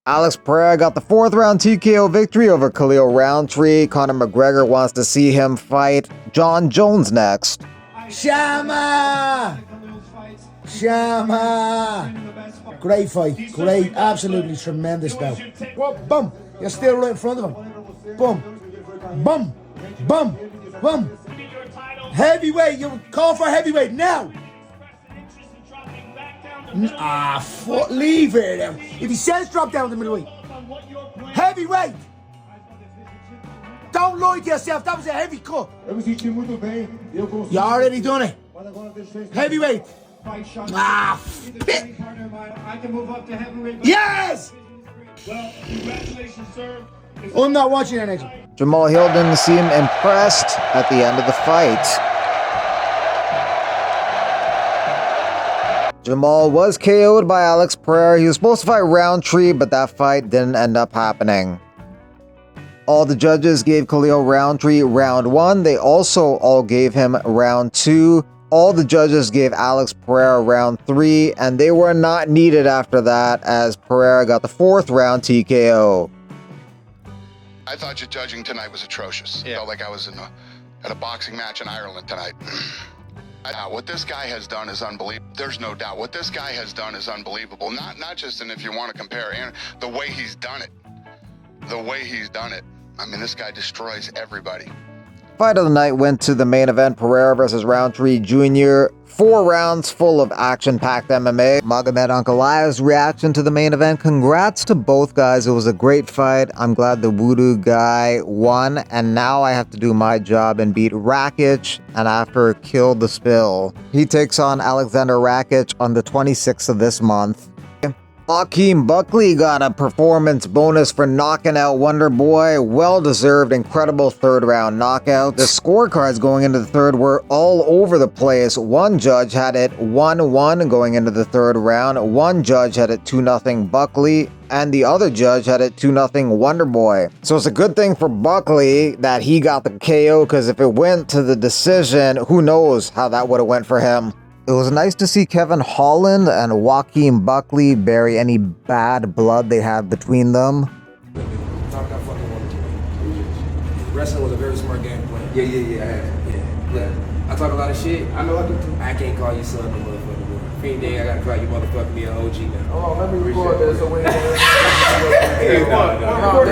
Alex Pereira got the 4th round TKO victory over Khalil Rountree. Conor McGregor wants to see him fight John Jones next. Shama! Great fight. Great. Absolutely tremendous bout. Well, boom. You're still right in front of him. Boom. Boom. Boom. Boom. Heavyweight. You call for heavyweight now. Leave it. If he says drop down to middleweight. Heavyweight. Don't lie to yourself. That was a heavy cut. You already done it. Heavyweight. Spit. Yes! Well, congratulations, sir. I'm not watching that next one. Jamal Hill didn't seem impressed at the end of the fight. Jamal was KO'd by Alex Pereira. He was supposed to fight Rountree, but that fight didn't end up happening. All the judges gave Khalil Rountree round 1. They also all gave him round 2. All the judges gave Alex Pereira round 3, and they were not needed after that as Pereira got the 4th round TKO. I thought your judging tonight was atrocious. Yeah. Felt like I was at a boxing match in Ireland tonight. What this guy has done is unbelievable. There's no doubt. What this guy has done is unbelievable. Not just in if you want to compare, and the way he's done it. The way he's done it. I mean, this guy destroys everybody. Fight of the night went to the main event, Pereira versus Rountree Jr. 4 rounds full of action-packed MMA. Magomed Ankalaev's reaction to the main event. Congrats to both guys. It was a great fight. I'm glad the Voodoo guy won, and now I have to do my job and beat Rakic, and after kill the spill. He takes on Alexander Rakic on the 26th of this month. Buckley got a performance bonus for knocking out Wonderboy. Well-deserved, incredible 3rd round knockout. The scorecards going into the 3rd were all over the place. One judge had it 1-1 going into the 3rd round. One judge had it 2-0 Buckley. And the other judge had it 2-0 Wonderboy. So it's a good thing for Buckley that he got the KO, because if it went to the decision, who knows how that would have went for him. It was nice to see Kevin Holland and Joaquin Buckley bury any bad blood they had between them. Wrestling was a very smart game plan. Yeah. I talk a lot of shit. I know I do too. I can't call you son no motherfucker. Anything I gotta call you motherfucker me an OG now. Oh, let me record that so we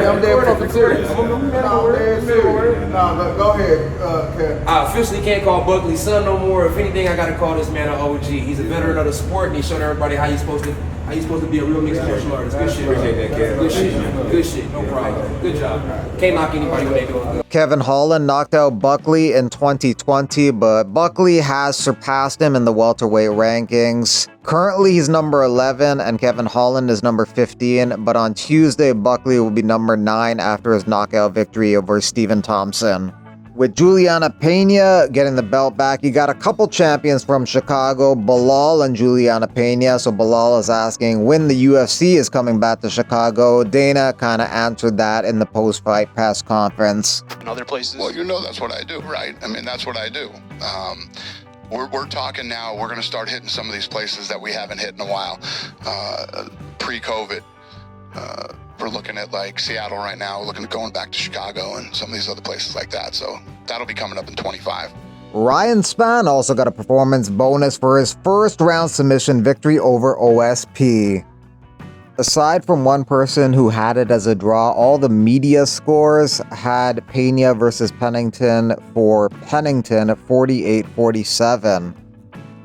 I'm dead fucking serious. I'm dead serious. No, go ahead, I officially can't call Buckley son no more. If anything, I gotta call this man an OG. He's a veteran of the sport, and he's showing everybody how you supposed to be a real mixed martial artist. Good shit. Appreciate that, Kevin. Good shit, man. Good shit. No problem. Good job. Can't knock anybody when they do it. Kevin Holland knocked out Buckley in 2020, but Buckley has surpassed him in the welterweight rankings. Currently, he's number 11 and Kevin Holland is number 15, but on Tuesday, Buckley will be number 9 after his knockout victory over Stephen Thompson. With Juliana Pena getting the belt back, you got a couple champions from Chicago, Bilal and Juliana Pena. So Bilal is asking when the UFC is coming back to Chicago. Dana kind of answered that in the post-fight press conference. In other places? Well, you know that's what I do, right? I mean, that's what I do. We're talking now, we're going to start hitting some of these places that we haven't hit in a while, pre-COVID. We're looking at like Seattle right now. We're looking at going back to Chicago and some of these other places like that. So that'll be coming up in 25. Ryan Spann also got a performance bonus for his 1st round submission victory over OSP. Aside from one person who had it as a draw, all the media scores had Pena versus Pennington for Pennington at 48-47.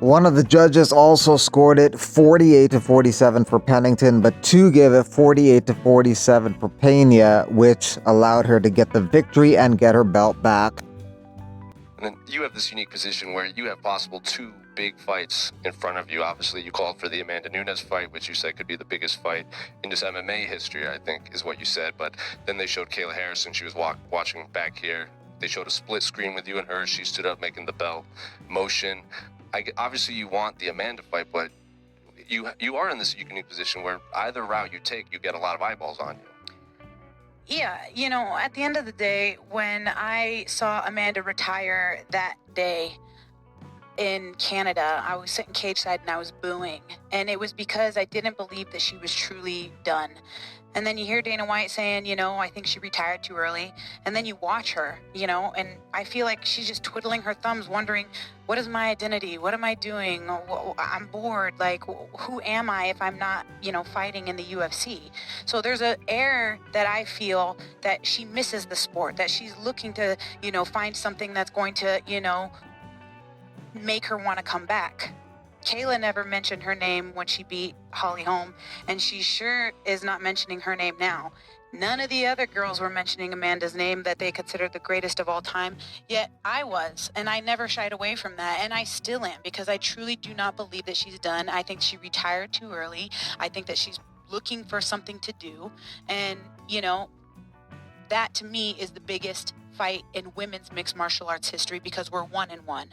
One of the judges also scored it 48-47 for Pennington, but 2 gave it 48-47 for Pena, which allowed her to get the victory and get her belt back. And then you have this unique position where you have possible 2 big fights in front of you. Obviously, you called for the Amanda Nunes fight, which you said could be the biggest fight in just MMA history, I think, is what you said. But then they showed Kayla Harrison. She was watching back here. They showed a split screen with you and her. She stood up making the bell motion. Obviously, you want the Amanda fight, but you are in this unique position where either route you take, you get a lot of eyeballs on you. Yeah, you know, at the end of the day, when I saw Amanda retire that day in Canada, I was sitting cage side and I was booing. And it was because I didn't believe that she was truly done. And then you hear Dana White saying, you know, I think she retired too early. And then you watch her, you know, and I feel like she's just twiddling her thumbs, wondering, what is my identity? What am I doing? I'm bored. Like, who am I if I'm not, you know, fighting in the UFC? So there's an air that I feel that she misses the sport, that she's looking to, you know, find something that's going to, you know, make her want to come back. Kayla never mentioned her name when she beat Holly Holm, and she sure is not mentioning her name now. None of the other girls were mentioning Amanda's name that they considered the greatest of all time, yet I was, and I never shied away from that, and I still am, because I truly do not believe that she's done. I think she retired too early. I think that she's looking for something to do, and, you know, that to me is the biggest fight in women's mixed martial arts history, because we're 1-1.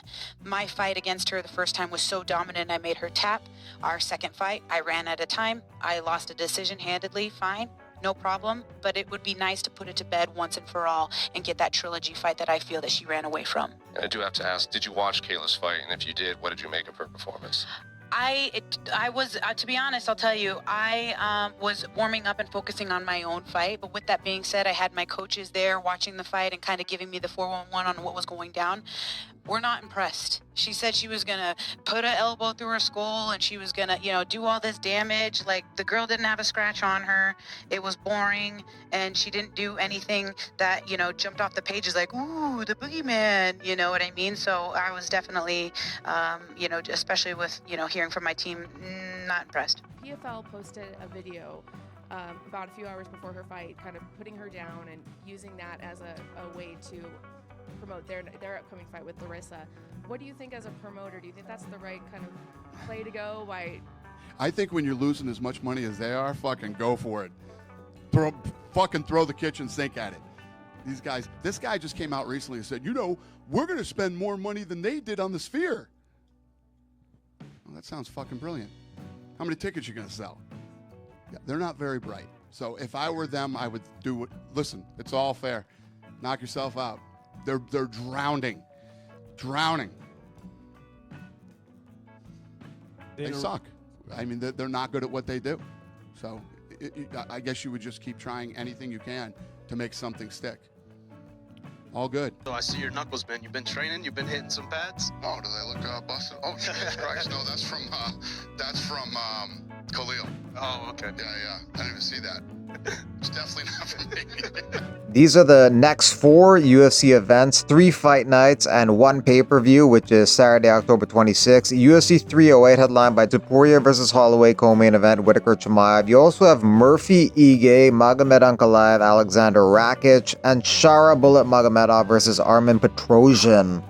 My fight against her the first time was so dominant I made her tap. Our second fight, I ran out of time. I lost a decision handedly, fine, no problem, but it would be nice to put it to bed once and for all and get that trilogy fight that I feel that she ran away from. And I do have to ask, did you watch Kayla's fight? And if you did, what did you make of her performance? I was, to be honest, I'll tell you, I was warming up and focusing on my own fight. But with that being said, I had my coaches there watching the fight and kind of giving me the 411 on what was going down. We're not impressed. She said she was going to put an elbow through her skull and she was going to, you know, do all this damage. Like, the girl didn't have a scratch on her. It was boring. And she didn't do anything that, you know, jumped off the pages like, ooh, the boogeyman, you know what I mean? So I was definitely, you know, especially with, you know, hearing from my team, not impressed. PFL posted a video about a few hours before her fight, kind of putting her down and using that as a way to promote their upcoming fight with Larissa. What do you think as a promoter? Do you think that's the right kind of play to go? Why? I think when you're losing as much money as they are, fucking go for it. Fucking throw the kitchen sink at it. These guys, this guy just came out recently and said, you know, we're going to spend more money than they did on the Sphere. Well, that sounds fucking brilliant. How many tickets you going to sell? Yeah, they're not very bright. So if I were them, I would do what, listen, it's all fair. Knock yourself out. They're drowning. They suck. I mean, they're not good at what they do. So I guess you would just keep trying anything you can to make something stick. All good. So I see your knuckles, man. You've been training. You've been hitting some pads. Oh, do they look busted? Oh, Jesus Christ! No, that's from Khalil. Oh, okay. Yeah. I didn't even see that. It's definitely not for me. These are the next 4 UFC events, 3 fight nights, and 1 pay-per-view, which is Saturday, October 26th. UFC 308 headlined by Topuria versus Holloway, co-main event, Whitaker Chimaev. You also have Murphy Ige, Magomed Ankalaev, Alexander Rakic, and Shara Bullet Magomedov versus Armin Petrosian.